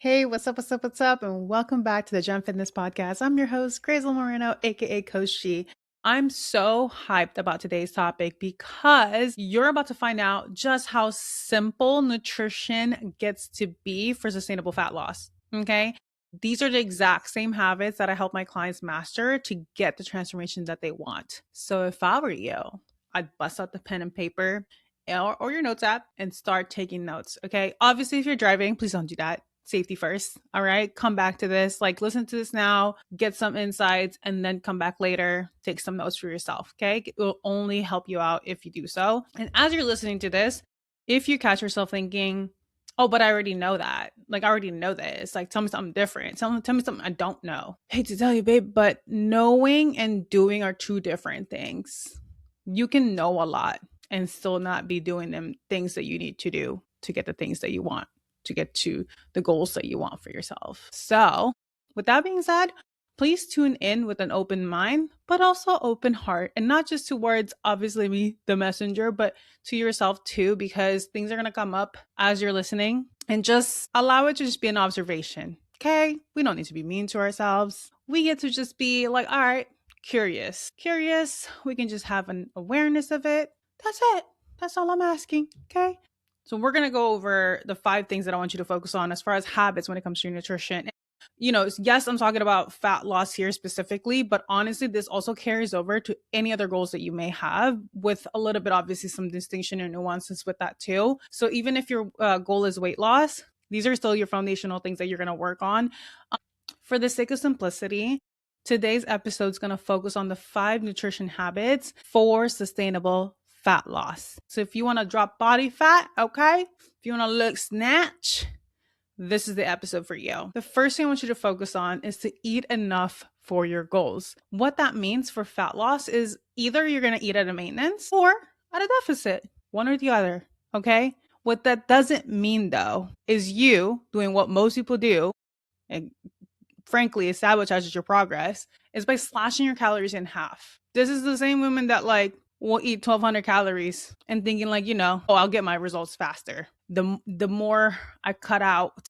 Hey, what's up, what's up, what's up? And welcome back to the Gem Fitness Podcast. I'm your host, Grazel Moreno, aka Coach G. I'm so hyped about today's topic because you're about to find out just how simple nutrition gets to be for sustainable fat loss. Okay. These are the exact same habits that I help my clients master to get the transformation that they want. So if I were you, I'd bust out the pen and paper or your notes app and start taking notes. Okay. Obviously, if you're driving, please don't do that. Safety first. All right. Come back to this. Like, listen to this now, get some insights, and then come back later. Take some notes for yourself. Okay. It will only help you out if you do so. And as you're listening to this, if you catch yourself thinking, oh, but I already know that. Like, I already know this. Like, tell me something different. Tell me something I don't know. Hate to tell you, babe, but knowing and doing are two different things. You can know a lot and still not be doing them things that you need to do to get the things that you want, to get to the goals that you want for yourself. So, with that being said, please tune in with an open mind, but also open heart, and not just towards obviously me, the messenger, but to yourself too, because things are going to come up as you're listening, and just allow it to just be an observation. Okay. We don't need to be mean to ourselves. We get to just be like, all right, curious. We can just have an awareness of it. That's it. That's all I'm asking. Okay. So we're going to go over the 5 things that I want you to focus on as far as habits when it comes to your nutrition. You know, yes, I'm talking about fat loss here specifically, but honestly, this also carries over to any other goals that you may have, with a little bit, obviously, some distinction and nuances with that too. So even if your goal is weight loss, these are still your foundational things that you're going to work on. For the sake of simplicity, today's episode is going to focus on the 5 nutrition habits for sustainable fat loss. So if you want to drop body fat, okay, if you want to look snatched, this is the episode for you. The first thing I want you to focus on is to eat enough for your goals. What that means for fat loss is either you're going to eat at a maintenance or at a deficit, one or the other, okay? What that doesn't mean though is you doing what most people do, and frankly, it sabotages your progress, is by slashing your calories in half. This is the same woman that will eat 1,200 calories and thinking oh, I'll get my results faster. The more I cut out,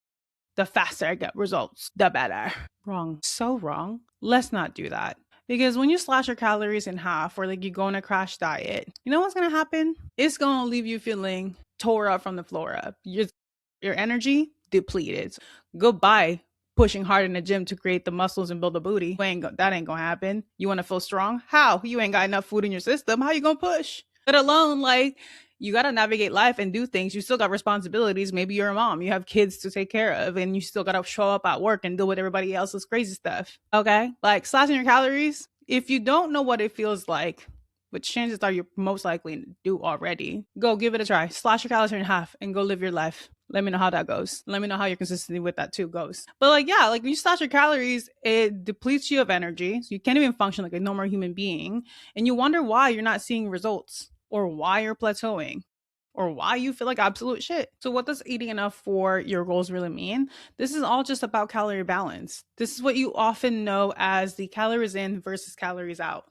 the faster I get results, the better. Wrong. So wrong. Let's not do that. Because when you slash your calories in half, or you go on a crash diet, you know what's going to happen? It's going to leave you feeling tore up from the floor up. Your energy depleted. Goodbye pushing hard in the gym to create the muscles and build the booty. That ain't gonna happen. You want to feel strong? How? You ain't got enough food in your system. How you gonna push? Let alone you got to navigate life and do things. You still got responsibilities. Maybe you're a mom. You have kids to take care of, and you still got to show up at work and deal with everybody else's crazy stuff. Okay? Slashing your calories. If you don't know what it feels like, which chances are you're most likely do already, go give it a try. Slash your calories in half and go live your life. Let me know how that goes. Let me know how your consistency with that too goes. But when you slash your calories, it depletes you of energy. So you can't even function like a normal human being. And you wonder why you're not seeing results, or why you're plateauing, or why you feel like absolute shit. So what does eating enough for your goals really mean? This is all just about calorie balance. This is what you often know as the calories in versus calories out.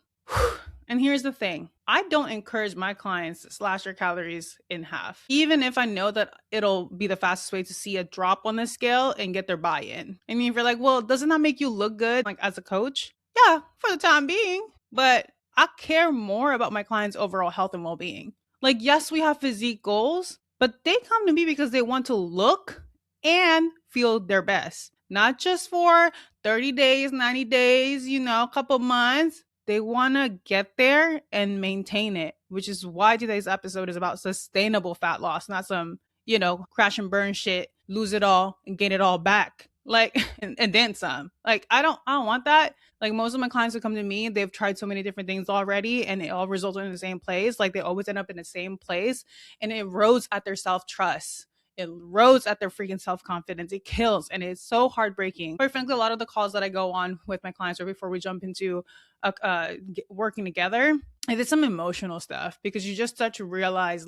And here's the thing. I don't encourage my clients to slash their calories in half, even if I know that it'll be the fastest way to see a drop on the scale and get their buy-in. I mean, if you're like, well, doesn't that make you look good as a coach? Yeah, for the time being. But I care more about my clients' overall health and well-being. Yes, we have physique goals, but they come to me because they want to look and feel their best. Not just for 30 days, 90 days, a couple months. They want to get there and maintain it, which is why today's episode is about sustainable fat loss, not some, crash and burn shit, lose it all and gain it all back. And then some. I don't want that. Most of my clients who come to me, they've tried so many different things already, and it all resulted in the same place. They always end up in the same place, and it erodes at their self-trust. It erodes at their freaking self-confidence. It kills, and it's so heartbreaking. Quite frankly, a lot of the calls that I go on with my clients, or before we jump into working together, it's some emotional stuff, because you just start to realize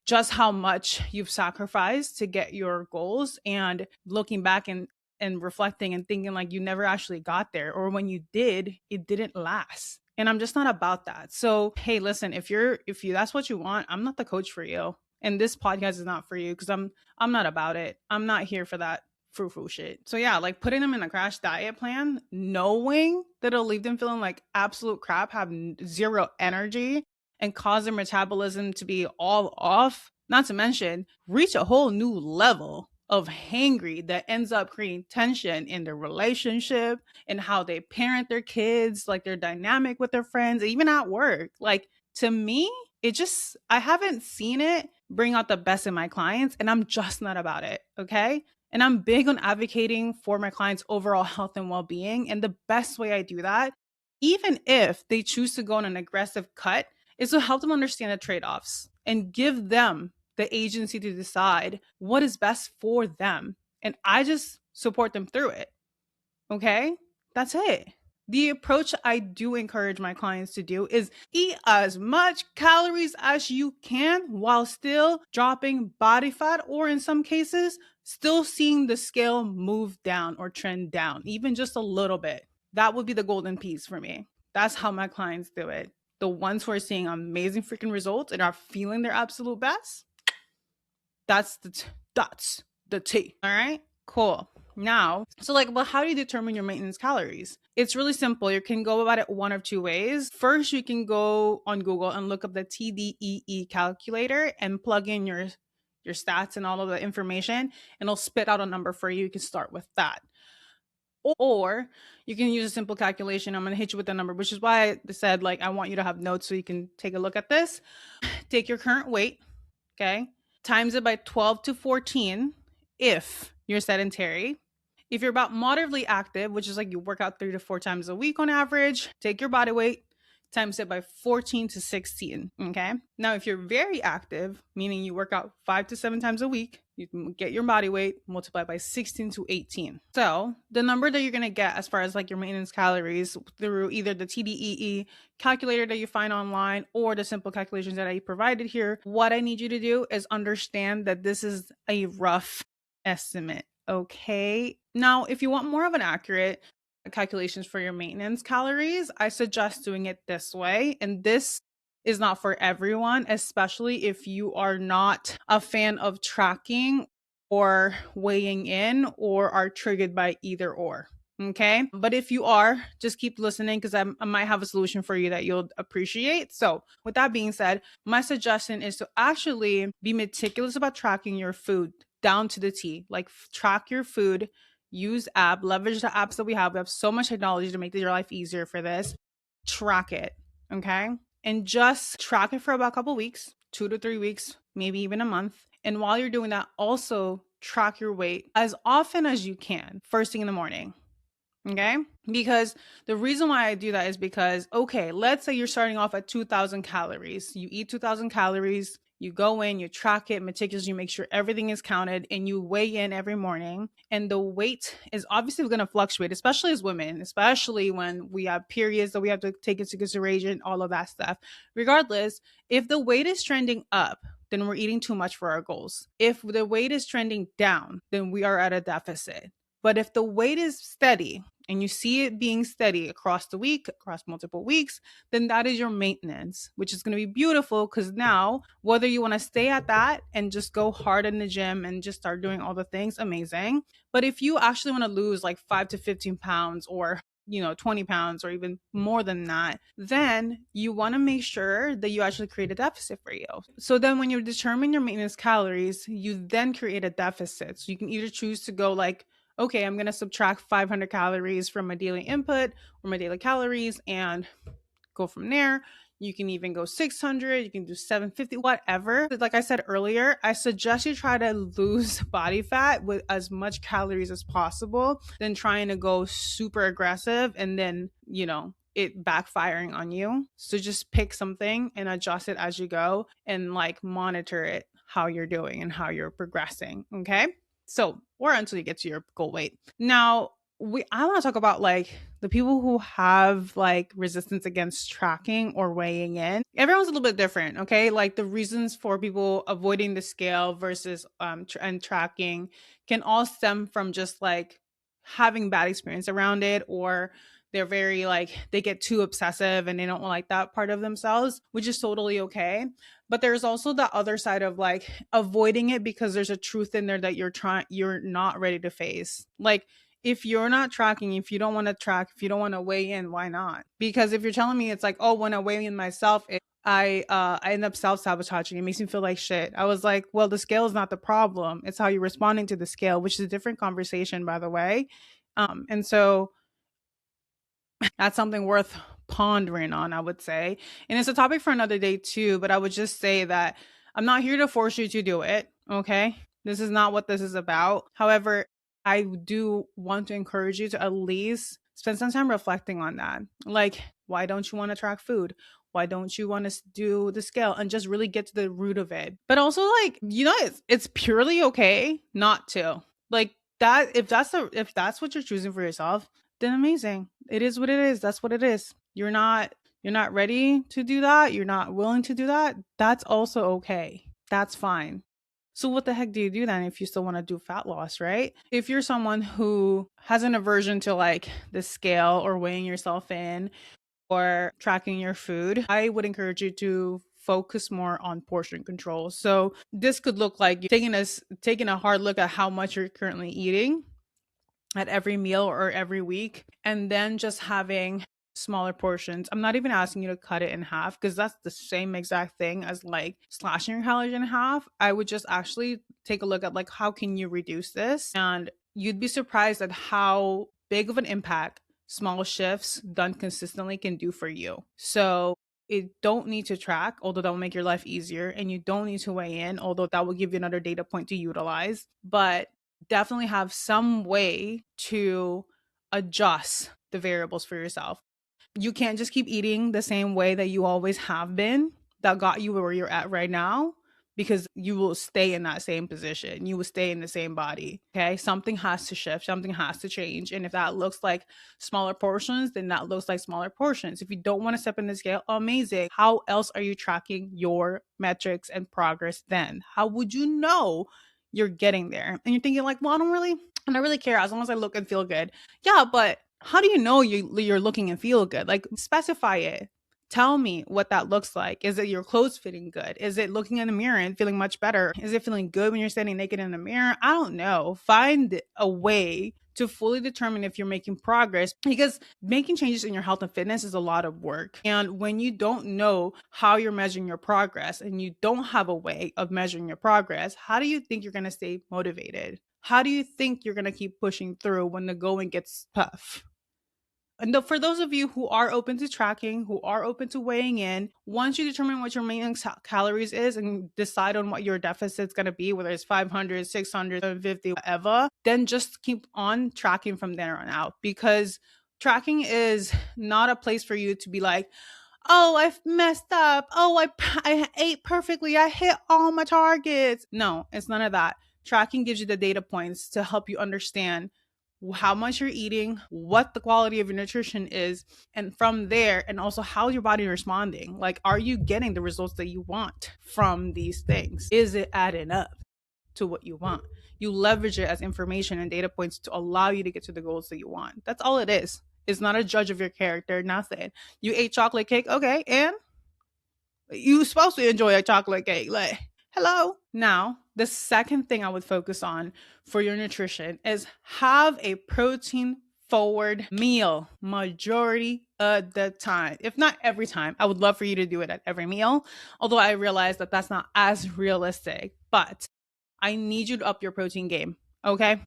just how much you've sacrificed to get your goals, and looking back and reflecting and thinking you never actually got there, or when you did, it didn't last. And I'm just not about that. So, hey, listen, if that's what you want, I'm not the coach for you. And this podcast is not for you, because I'm not about it. I'm not here for that frou-frou shit. So yeah, like putting them in a crash diet plan, knowing that it'll leave them feeling like absolute crap, have zero energy, and cause their metabolism to be all off, not to mention reach a whole new level of hangry that ends up creating tension in their relationship and how they parent their kids, like their dynamic with their friends, even at work. Like to me, it just, I haven't seen it bring out the best in my clients, and I'm just not about it. Okay. And I'm big on advocating for my clients' overall health and well being. And the best way I do that, even if they choose to go on an aggressive cut, is to help them understand the trade offs and give them the agency to decide what is best for them. And I just support them through it. Okay. That's it. The approach I do encourage my clients to do is eat as much calories as you can while still dropping body fat, or in some cases, still seeing the scale move down or trend down, even just a little bit. That would be the golden piece for me. That's how my clients do it. The ones who are seeing amazing freaking results and are feeling their absolute best, that's the T. All right, cool. Now, so like, well, how do you determine your maintenance calories? It's really simple. You can go about it one of two ways. First, you can go on Google and look up the TDEE calculator and plug in your stats and all of the information, and it'll spit out a number for you. You can start with that. Or you can use a simple calculation. I'm going to hit you with the number, which is why I said, like, I want you to have notes so you can take a look at this. Take your current weight, okay? Times it by 12 to 14 if you're sedentary. If you're about moderately active, which is like you work out 3 to 4 times a week on average, take your body weight, times it by 14 to 16. Okay. Now, if you're very active, meaning you work out 5 to 7 times a week, you can get your body weight multiplied by 16 to 18. So the number that you're going to get as far as like your maintenance calories through either the TDEE calculator that you find online or the simple calculations that I provided here, what I need you to do is understand that this is a rough estimate. Okay. Now, if you want more of an accurate calculations for your maintenance calories, I suggest doing it this way. And this is not for everyone, especially if you are not a fan of tracking or weighing in or are triggered by either or. Okay. But if you are, just keep listening because I might have a solution for you that you'll appreciate. So, with that being said, my suggestion is to actually be meticulous about tracking your food down to the T. Like, track your food, use app, leverage the apps that we have. We have so much technology to make your life easier for this. Track it. Okay. And just track it for about a couple weeks, 2 to 3 weeks, maybe even a month. And while you're doing that, also track your weight as often as you can, first thing in the morning. Okay. Because the reason why I do that is because, okay, let's say you're starting off at 2,000 calories. You eat 2,000 calories, you go in, you track it meticulously, you make sure everything is counted, and you weigh in every morning. And the weight is obviously going to fluctuate, especially as women, especially when we have periods that we have to take into consideration, all of that stuff. Regardless, if the weight is trending up, then we're eating too much for our goals. If the weight is trending down, then we are at a deficit. But if the weight is steady and you see it being steady across the week, across multiple weeks, then that is your maintenance, which is going to be beautiful because now, whether you want to stay at that and just go hard in the gym and just start doing all the things, amazing. But if you actually want to lose like 5 to 15 pounds or 20 pounds or even more than that, then you want to make sure that you actually create a deficit for you. So then when you determine your maintenance calories, you then create a deficit. So you can either choose to go like, okay, I'm going to subtract 500 calories from my daily input or my daily calories and go from there. You can even go 600, you can do 750, whatever. Like I said earlier, I suggest you try to lose body fat with as much calories as possible than trying to go super aggressive and then, it backfiring on you. So just pick something and adjust it as you go and like monitor it, how you're doing and how you're progressing. Okay. So, or until you get to your goal weight. Now, I want to talk about like the people who have like resistance against tracking or weighing in. Everyone's a little bit different, okay? Like the reasons for people avoiding the scale versus and tracking can all stem from just like having bad experience around it, or they're very like they get too obsessive and they don't like that part of themselves, which is totally okay. But there's also the other side of like avoiding it because there's a truth in there that you're not ready to face. Like if you're not tracking, if you don't want to track, if you don't want to weigh in, why not? Because if you're telling me it's like, oh, when I weigh in myself, I end up self-sabotaging. It makes me feel like shit. I was like, well, the scale is not the problem. It's how you're responding to the scale, which is a different conversation, by the way. And so that's something worth pondering on, I would say. And it's a topic for another day too, but I would just say that I'm not here to force you to do it. Okay. This is not what this is about. However, I do want to encourage you to at least spend some time reflecting on that. Like, why don't you want to track food? Why don't you want to do the scale and just really get to the root of it? But also, like, it's purely okay not to. Like that, if that's what you're choosing for yourself, then amazing. It is what it is. That's what it is. You're not ready to do that. You're not willing to do that. That's also okay. That's fine. So what the heck do you do then if you still want to do fat loss, right? If you're someone who has an aversion to like the scale or weighing yourself in or tracking your food, I would encourage you to focus more on portion control. So this could look like taking a hard look at how much you're currently eating at every meal or every week, and then just having smaller portions. I'm not even asking you to cut it in half because that's the same exact thing as like slashing your calories in half. I would just actually take a look at like how can you reduce this, and you'd be surprised at how big of an impact small shifts done consistently can do for you. So it don't need to track, although that will make your life easier, and you don't need to weigh in, although that will give you another data point to utilize. But definitely have some way to adjust the variables for yourself. You can't just keep eating the same way that you always have been that got you where you're at right now, because you will stay in that same position. You will stay in the same body. Okay. Something has to shift, something has to change. And if that looks like smaller portions, then that looks like smaller portions. If you don't want to step in the scale, amazing. How else are you tracking your metrics and progress then? How would you know you're getting there? And you're thinking, like, well, I don't really care as long as I look and feel good. Yeah, but how do you know you're looking and feel good? Like, specify it. Tell me what that looks like. Is it your clothes fitting good? Is it looking in the mirror and feeling much better? Is it feeling good when you're standing naked in the mirror? I don't know. Find a way to fully determine if you're making progress, because making changes in your health and fitness is a lot of work. And when you don't know how you're measuring your progress and you don't have a way of measuring your progress, how do you think you're going to stay motivated? How do you think you're going to keep pushing through when the going gets tough? And for those of you who are open to tracking, who are open to weighing in, once you determine what your maintenance calories is and decide on what your deficit's going to be, whether it's 500, 600, 750, whatever, then just keep on tracking from there on out, because tracking is not a place for you to be like, oh, I've messed up. Oh, I ate perfectly. I hit all my targets. No, it's none of that. Tracking gives you the data points to help you understand how much you're eating, what the quality of your nutrition is, and from there, and also how your body responding. Like, are you getting the results that you want from these things? Is it adding up to what you want? You leverage it as information and data points to allow you to get to the goals that you want. That's all it is. It's not a judge of your character, nothing. You ate chocolate cake, okay, and you supposed to enjoy a chocolate cake. Like, hello. Now, the second thing I would focus on for your nutrition is have a protein forward meal majority of the time. If not every time, I would love for you to do it at every meal. Although I realize that that's not as realistic, but I need you to up your protein game. Okay.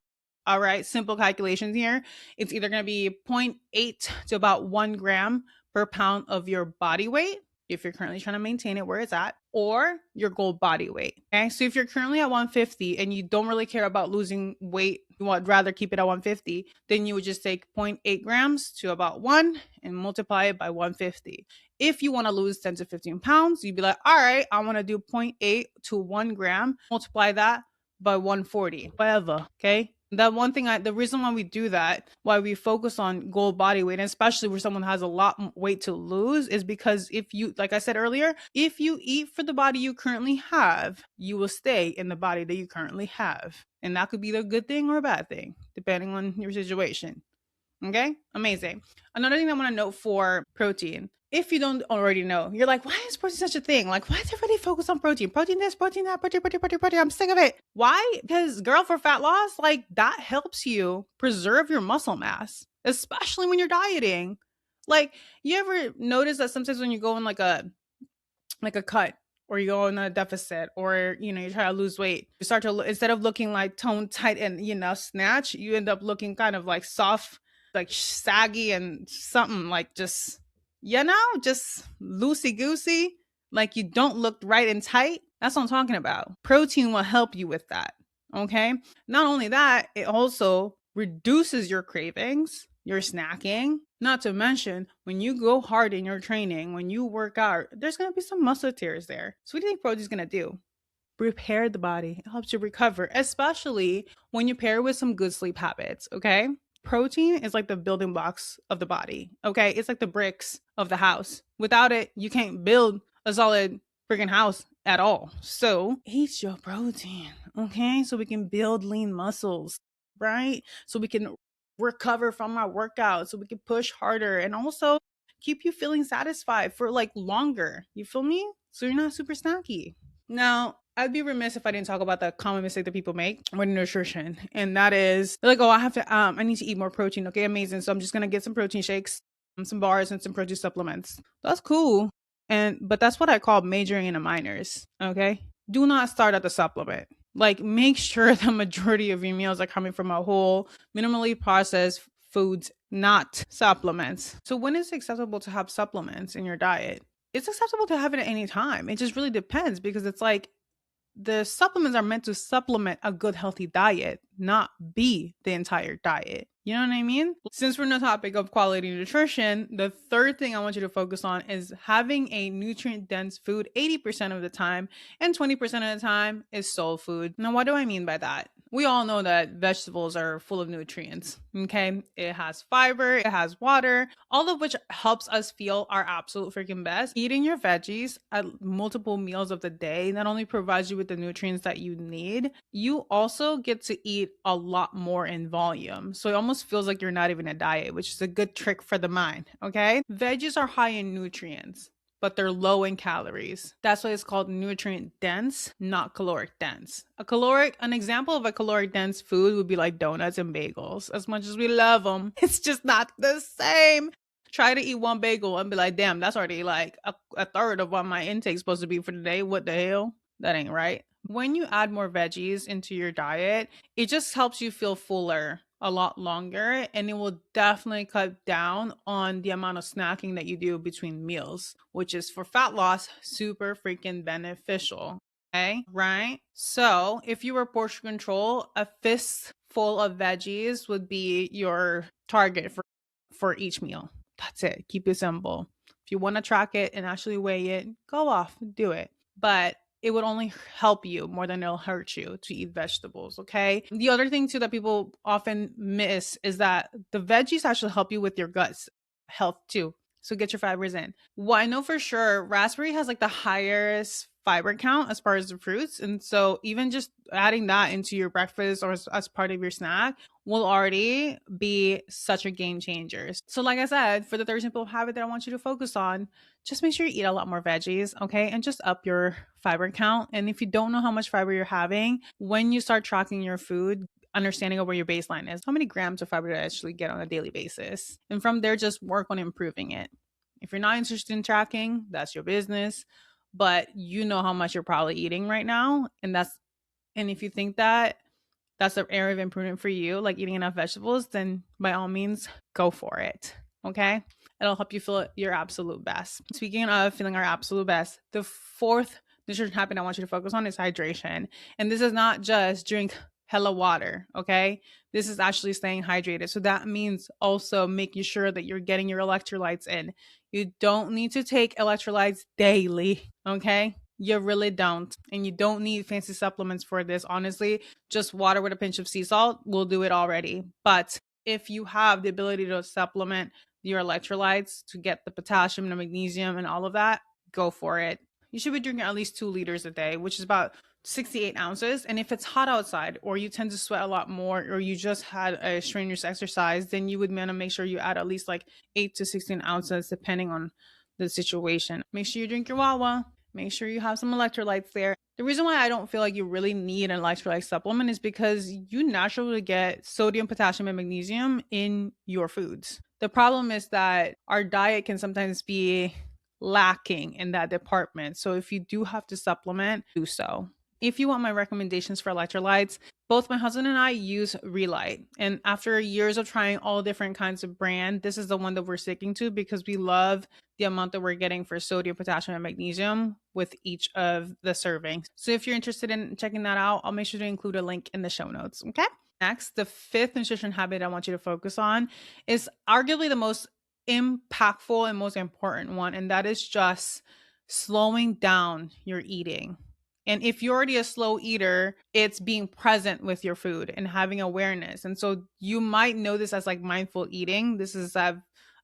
All right. Simple calculations here. It's either going to be zero 0.8 to about 1 gram per pound of your body weight, if you're currently trying to maintain it where it's at, or your goal body weight. Okay. So if you're currently at 150 and you don't really care about losing weight, you would rather keep it at 150, then you would just take 0.8 grams to about 1 and multiply it by 150. If you want to lose 10 to 15 pounds, you'd be like, all right, I want to do 0.8 to 1 gram, multiply that by 140, whatever. Okay. That one thing, the reason why we do that, why we focus on goal body weight, and especially where someone has a lot weight to lose, is because if you, like I said earlier, if you eat for the body you currently have, you will stay in the body that you currently have. And that could be a good thing or a bad thing, depending on your situation. Okay, amazing. Another thing I want to note for protein if you don't already know, you're like, why is protein such a thing? Like, why is everybody focused on protein? Protein this, protein that, protein, protein, protein, protein. I'm sick of it. Why? Because, girl, for fat loss, like that helps you preserve your muscle mass, especially when you're dieting. Like, you ever notice that sometimes when you go in like a cut, or you go in a deficit, or you try to lose weight, you start to instead of looking like tone tight and snatch, you end up looking kind of like soft, like saggy, and something like just loosey goosey, like you don't look right and tight. That's what I'm talking about. Protein will help you with that. Okay. Not only that, it also reduces your cravings, your snacking. Not to mention, when you go hard in your training, when you work out, there's going to be some muscle tears there. So what do you think protein is going to do? Repair the body. It helps you recover, especially when you pair it with some good sleep habits. Okay. Protein is like the building blocks of the body. Okay. It's like the bricks of the house. Without it, you can't build a solid freaking house at all. So eat your protein. Okay. So we can build lean muscles, right? So we can recover from our workout, so we can push harder, and also keep you feeling satisfied for like longer. You feel me? So you're not super snacky. Now, I'd be remiss if I didn't talk about the common mistake that people make with nutrition. And that is, they're like, oh, I need to eat more protein. Okay, amazing. So I'm just going to get some protein shakes, some bars, and some protein supplements. That's cool. But that's what I call majoring in the minors. Okay. Do not start at the supplement. Like, make sure the majority of your meals are coming from a whole, minimally processed foods, not supplements. So when is it acceptable to have supplements in your diet? It's acceptable to have it at any time. It just really depends, because it's like the supplements are meant to supplement a good, healthy diet, not be the entire diet. You know what I mean? Since we're on the topic of quality nutrition, the third thing I want you to focus on is having a nutrient dense food 80% of the time, and 20% of the time is soul food. Now, what do I mean by that? We all know that vegetables are full of nutrients. Okay. It has fiber, it has water, all of which helps us feel our absolute freaking best. Eating your veggies at multiple meals of the day not only provides you with the nutrients that you need, you also get to eat a lot more in volume. So it almost feels like you're not even a diet, which is a good trick for the mind. Okay. Veggies are high in nutrients, but they're low in calories. That's why it's called nutrient dense, not caloric dense. An example of a caloric dense food would be like donuts and bagels. As much as we love them, it's just not the same. Try to eat one bagel and be like, damn, that's already like a third of what my intake's supposed to be for the day. What the hell? That ain't right. When you add more veggies into your diet, it just helps you feel fuller a lot longer, and it will definitely cut down on the amount of snacking that you do between meals, which is for fat loss super freaking beneficial. Okay, right? So if you were portion control, a fistful of veggies would be your target for each meal. That's it. Keep it simple. If you want to track it and actually weigh it, go off, do it. But it would only help you more than it'll hurt you to eat vegetables. Okay. The other thing too that people often miss is that the veggies actually help you with your guts health too. So get your fibers in. Well, I know for sure raspberry has like the highest fiber count as far as the fruits. And so even just adding that into your breakfast or as part of your snack will already be such a game changer. So like I said, for the third simple habit that I want you to focus on, just make sure you eat a lot more veggies, okay? And just up your fiber count. And if you don't know how much fiber you're having, when you start tracking your food, understanding of where your baseline is, how many grams of fiber to actually get on a daily basis. And from there, just work on improving it. If you're not interested in tracking, that's your business, but you know how much you're probably eating right now. And if you think that that's an area of improvement for you, like eating enough vegetables, then by all means, go for it. Okay. It'll help you feel your absolute best. Speaking of feeling our absolute best, the fourth nutrition habit I want you to focus on is hydration. And this is not just drink hella water. Okay. This is actually staying hydrated. So that means also making sure that you're getting your electrolytes in. You don't need to take electrolytes daily. Okay. You really don't. And you don't need fancy supplements for this. Honestly, just water with a pinch of sea salt will do it already. But if you have the ability to supplement your electrolytes to get the potassium and the magnesium and all of that, go for it. You should be drinking at least 2 liters a day, which is about 68 ounces. And if it's hot outside, or you tend to sweat a lot more, or you just had a strenuous exercise, then you would want to make sure you add at least like 8 to 16 ounces, depending on the situation. Make sure you drink your Wawa. Make sure you have some electrolytes there. The reason why I don't feel like you really need an electrolyte supplement is because you naturally get sodium, potassium, and magnesium in your foods. The problem is that our diet can sometimes be lacking in that department. So if you do have to supplement, do so. If you want my recommendations for electrolytes, both my husband and I use Relight. And after years of trying all different kinds of brand, this is the one that we're sticking to because we love the amount that we're getting for sodium, potassium, and magnesium with each of the servings. So if you're interested in checking that out, I'll make sure to include a link in the show notes. Okay. Next, the fifth nutrition habit I want you to focus on is arguably the most impactful and most important one, and that is just slowing down your eating. And if you're already a slow eater, it's being present with your food and having awareness. And so you might know this as like mindful eating. This is a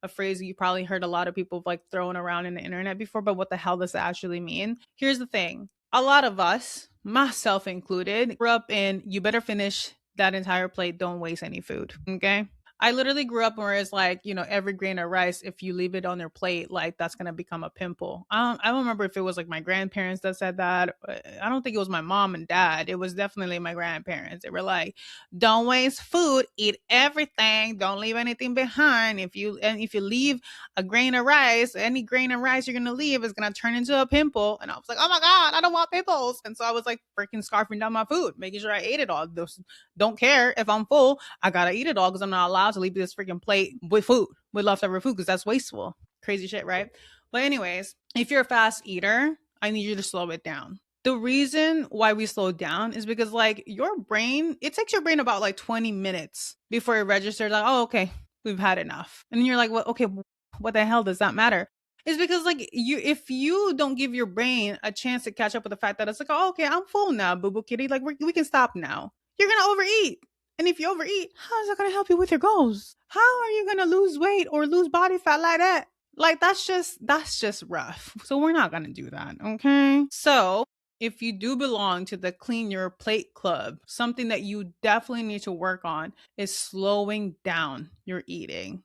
phrase you probably heard a lot of people like throwing around in the internet before, but what the hell does it actually mean? Here's the thing. A lot of us, myself included, grew up in you better finish that entire plate, don't waste any food. Okay. I literally grew up where it's like, every grain of rice, if you leave it on their plate, like that's going to become a pimple. I don't remember if it was like my grandparents that said that. I don't think it was my mom and dad. It was definitely my grandparents. They were like, don't waste food, eat everything. Don't leave anything behind. If you leave a grain of rice, any grain of rice you're going to leave is going to turn into a pimple. And I was like, oh my God, I don't want pimples. And so I was like freaking scarfing down my food, making sure I ate it all. Don't care if I'm full. I got to eat it all because I'm not allowed to leave this freaking plate with food, with leftover food, because that's wasteful. Crazy shit, right? But anyways, if you're a fast eater, I need you to slow it down. The reason why we slow down is because like your brain, it takes your brain about like 20 minutes before it registers like, oh, okay, we've had enough. And then you're like, well, okay, what the hell does that matter? It's because like if you don't give your brain a chance to catch up with the fact that it's like, oh, okay, I'm full now, boo boo kitty. Like we can stop now. You're going to overeat. And if you overeat, how is that going to help you with your goals? How are you going to lose weight or lose body fat like that? Like that's just rough. So we're not going to do that. Okay. So if you do belong to the clean your plate club, something that you definitely need to work on is slowing down your eating.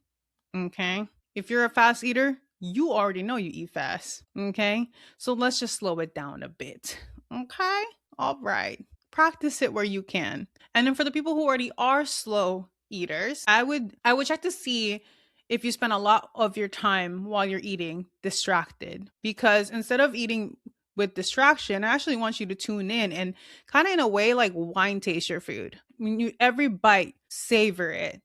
Okay. If you're a fast eater, you already know you eat fast. Okay. So let's just slow it down a bit. Okay. All right. Practice it where you can. And then for the people who already are slow eaters, I would check to see if you spend a lot of your time while you're eating distracted. Because instead of eating with distraction, I actually want you to tune in and kind of in a way like wine taste your food. I mean, every bite, savor it,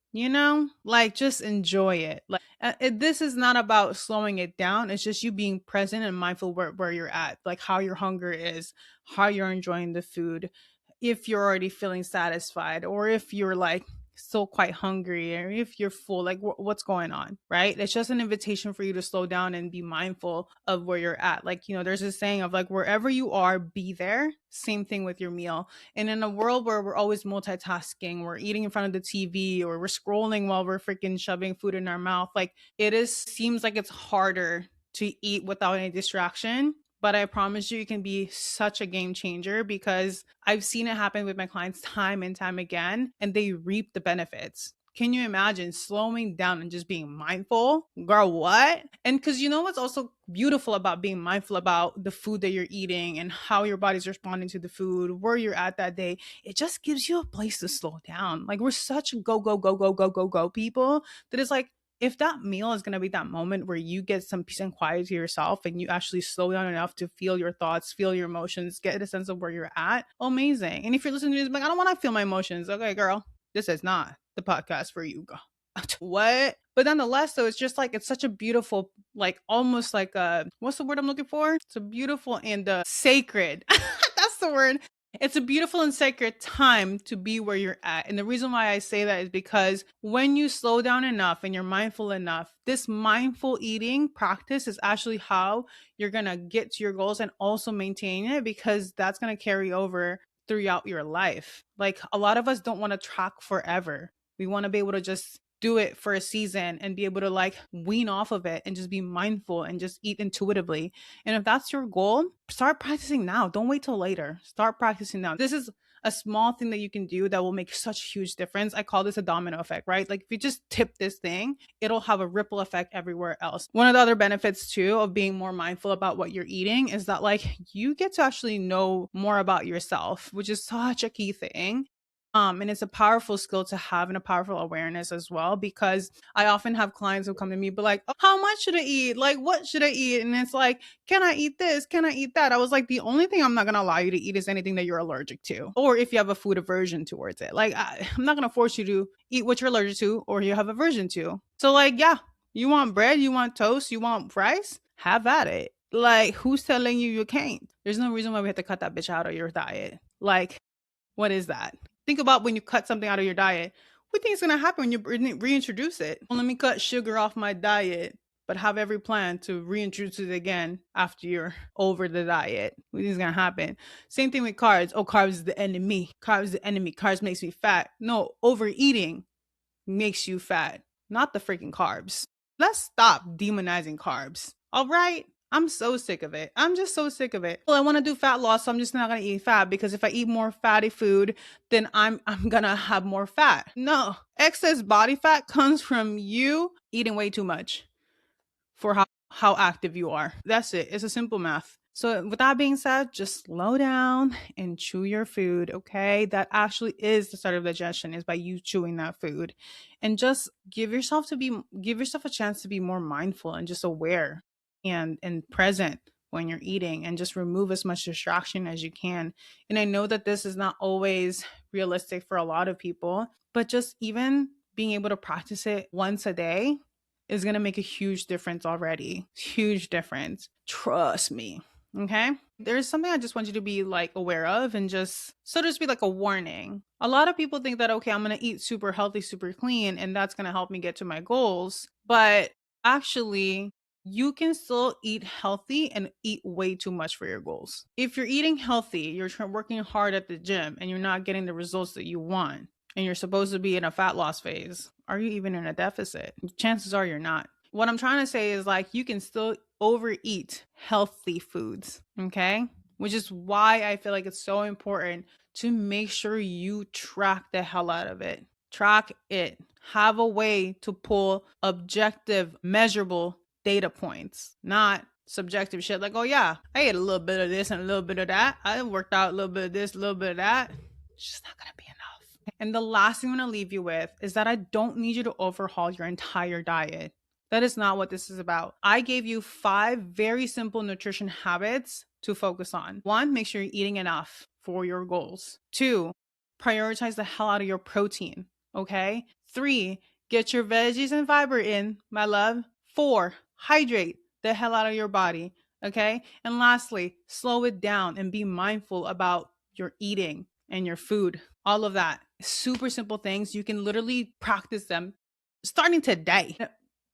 like just enjoy it. Like this is not about slowing it down. It's just you being present and mindful where you're at, like how your hunger is, how you're enjoying the food, if you're already feeling satisfied or if you're like still quite hungry or if you're full, like what's going on, right? It's just an invitation for you to slow down and be mindful of where you're at. Like, there's this saying of like, wherever you are, be there. Same thing with your meal. And in a world where we're always multitasking, we're eating in front of the TV or we're scrolling while we're freaking shoving food in our mouth, like seems like it's harder to eat without any distraction. But I promise you, it can be such a game changer because I've seen it happen with my clients time and time again, and they reap the benefits. Can you imagine slowing down and just being mindful? Girl, what? And because what's also beautiful about being mindful about the food that you're eating and how your body's responding to the food, where you're at that day, it just gives you a place to slow down. Like we're such go, go, go, go, go, go, go people that it's like, if that meal is going to be that moment where you get some peace and quiet to yourself and you actually slow down enough to feel your thoughts, feel your emotions, get a sense of where you're at, amazing. And if you're listening to this, like, I don't want to feel my emotions. Okay, girl, this is not the podcast for you, girl. What? But nonetheless, though, it's just like, it's such a beautiful, like almost like what's the word I'm looking for? It's a beautiful and sacred. That's the word. It's a beautiful and sacred time to be where you're at. And the reason why I say that is because when you slow down enough and you're mindful enough, this mindful eating practice is actually how you're going to get to your goals and also maintain it, because that's going to carry over throughout your life. Like a lot of us don't want to track forever. We want to be able to just do it for a season and be able to like wean off of it and just be mindful and just eat intuitively. And if that's your goal, start practicing now. Don't wait till later. Start practicing now. This is a small thing that you can do that will make such a huge difference. I call this a domino effect, right? Like if you just tip this thing, it'll have a ripple effect everywhere else. One of the other benefits too of being more mindful about what you're eating is that like you get to actually know more about yourself, which is such a key thing. And it's a powerful skill to have and a powerful awareness as well, because I often have clients who come to me, but like, oh, how much should I eat? Like, what should I eat? And it's like, can I eat this? Can I eat that? I was like, the only thing I'm not going to allow you to eat is anything that you're allergic to, or if you have a food aversion towards it. Like, I'm not going to force you to eat what you're allergic to or you have aversion to. So, like, yeah, you want bread, you want toast, you want rice, have at it. Like, who's telling you you can't? There's no reason why we have to cut that bitch out of your diet. Like, what is that? Think about when you cut something out of your diet. What do you think is going to happen when you reintroduce it? Well, let me cut sugar off my diet, but have every plan to reintroduce it again after you're over the diet. What do you think is going to happen? Same thing with carbs. Oh, carbs is the enemy. Carbs is the enemy. Carbs makes me fat. No, overeating makes you fat, not the freaking carbs. Let's stop demonizing carbs. All right? I'm so sick of it. I'm just so sick of it. Well, I want to do fat loss, so I'm just not going to eat fat, because if I eat more fatty food, then I'm going to have more fat. No, excess body fat comes from you eating way too much for how active you are. That's it. It's a simple math. So with that being said, just slow down and chew your food, okay? That actually is the start of digestion, is by you chewing that food. And just give yourself a chance to be more mindful and just aware and present when you're eating, and just remove as much distraction as you can. And I know that this is not always realistic for a lot of people, but just even being able to practice it once a day is going to make a huge difference already. Huge difference. Trust me. Okay. There's something I just want you to be like aware of, and just so to speak, like a warning. A lot of people think that, okay, I'm going to eat super healthy, super clean, and that's going to help me get to my goals. But actually, you can still eat healthy and eat way too much for your goals. If you're eating healthy, you're working hard at the gym, and you're not getting the results that you want, and you're supposed to be in a fat loss phase, are you even in a deficit? Chances are you're not. What I'm trying to say is, like, you can still overeat healthy foods, okay? Which is why I feel like it's so important to make sure you track the hell out of it. Track it. Have a way to pull objective, measurable data points, not subjective shit like, oh yeah, I ate a little bit of this and a little bit of that. I worked out a little bit of this, a little bit of that. It's just not going to be enough. And the last thing I'm going to leave you with is that I don't need you to overhaul your entire diet. That is not what this is about. I gave you 5 very simple nutrition habits to focus on. 1, make sure you're eating enough for your goals. 2, prioritize the hell out of your protein. Okay. 3, get your veggies and fiber in, my love. 4, hydrate the hell out of your body. Okay. And lastly, slow it down and be mindful about your eating and your food. All of that. Super simple things. You can literally practice them starting today.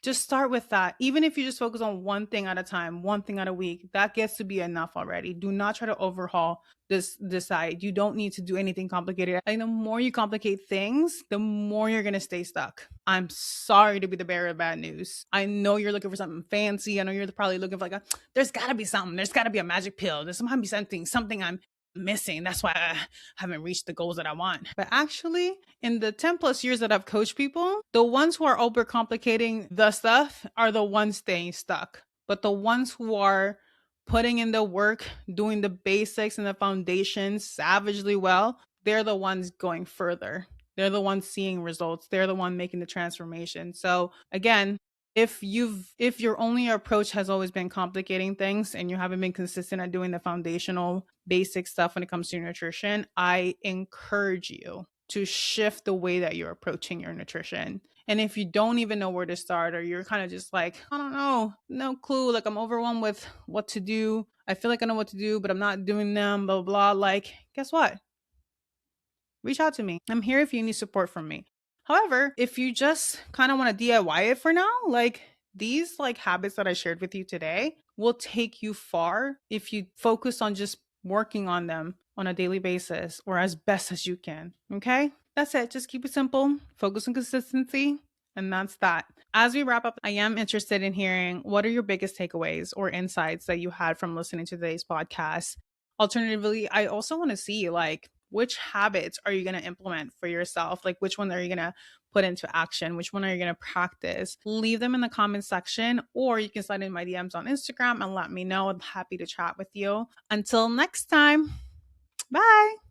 Just start with that. Even if you just focus on one thing at a time, one thing at a week, that gets to be enough already. Do not try to overhaul this diet. You don't need to do anything complicated. I think the more you complicate things, the more you're going to stay stuck. I'm sorry to be the bearer of bad news. I know you're looking for something fancy. I know you're probably looking for like there's got to be something. There's got to be a magic pill. There's somehow be something I'm missing. That's why I haven't reached the goals that I want. But actually, in the 10 plus years that I've coached people, the ones who are overcomplicating the stuff are the ones staying stuck. But the ones who are putting in the work, doing the basics and the foundations savagely well, they're the ones going further. They're the ones seeing results. They're the one making the transformation. So again, if your only approach has always been complicating things and you haven't been consistent at doing the foundational basic stuff when it comes to nutrition, I encourage you to shift the way that you're approaching your nutrition. And if you don't even know where to start, or you're kind of just like, I don't know, no clue, like I'm overwhelmed with what to do. I feel like I know what to do, but I'm not doing them, blah, blah, blah. Like, guess what? Reach out to me. I'm here if you need support from me. However, if you just kind of want to DIY it for now, like these like habits that I shared with you today will take you far if you focus on just working on them on a daily basis or as best as you can. Okay? That's it. Just keep it simple, focus on consistency, and that's that. As we wrap up, I am interested in hearing what are your biggest takeaways or insights that you had from listening to today's podcast. Alternatively, I also want to see like, which habits are you going to implement for yourself? Like, which one are you going to put into action? Which one are you going to practice? Leave them in the comment section, or you can slide in my DMs on Instagram and let me know. I'm happy to chat with you. Until next time, bye.